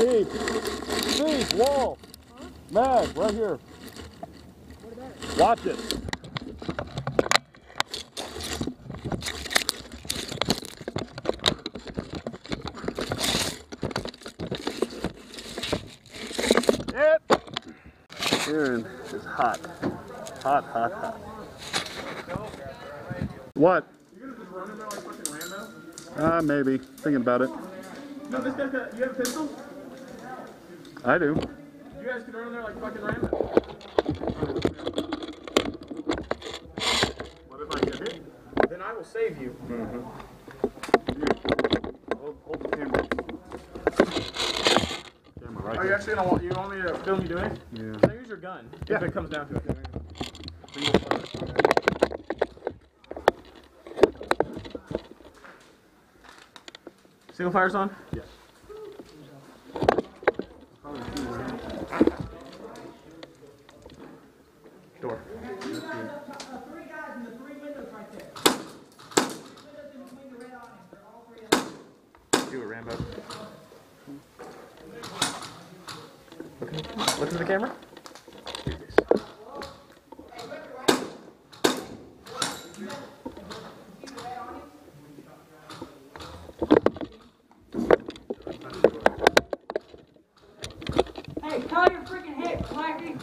Steve, wall. Huh? Mag, right here. What about it? Watch it. Yep. Aaron is hot. Hot, hot, hot. What? You gonna just run him out like fucking Rambo? Maybe. Thinking about it. No, this guy's got, you have a pistol? I do. You guys can run there like fucking Rambo. What if I get hit? Then I will save you. Mm-hmm. Hold the camera. Camera right. Are you actually gonna want? You want me to film you doing it? Yeah. Can I use your gun? Yeah. If it comes down to it. Single fire's on? Yes. Door. Three guys in the three windows right there. Windows in between the red awnings. They're all three of them. Do it, Rambo. Look into the camera. Hey, call your freaking head, Blackie.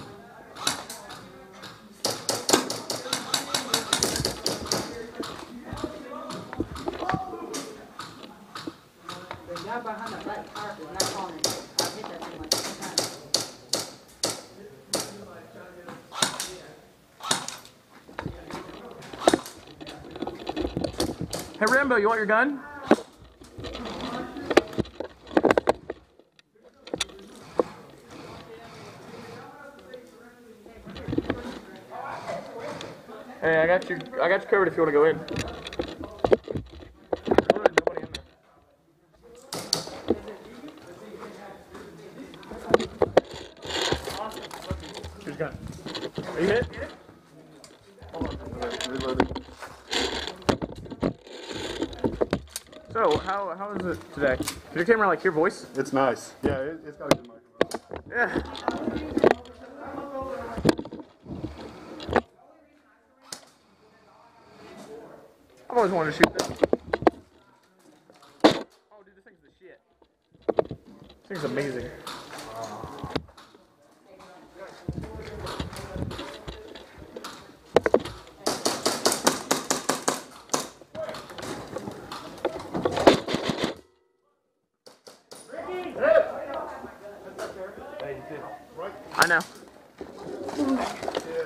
The guy behind the black tarp is not calling it. I've hit that thing like 10 times. Hey Rambo, you want your gun? Hey, I got you covered if you want to go in. Nobody in there. Here's your gun. Are you hit? Hold on. Reloading. So, how is it today? Can your camera like hear voice? It's nice. Yeah, it's got a good microphone. Yeah. I've always wanted to shoot this. Oh, dude, this thing's the shit. This thing's amazing. I know.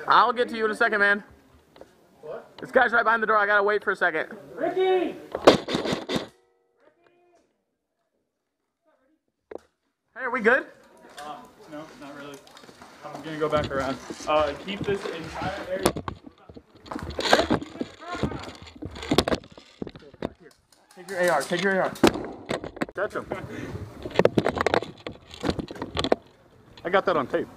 I'll get to you in a second, man. What? This guy's right behind the door. I gotta wait for a second. Ricky! Hey, are we good? No, not really. I'm gonna go back around. Keep this entire area. Take your AR. Take your AR. Catch him. I got that on tape.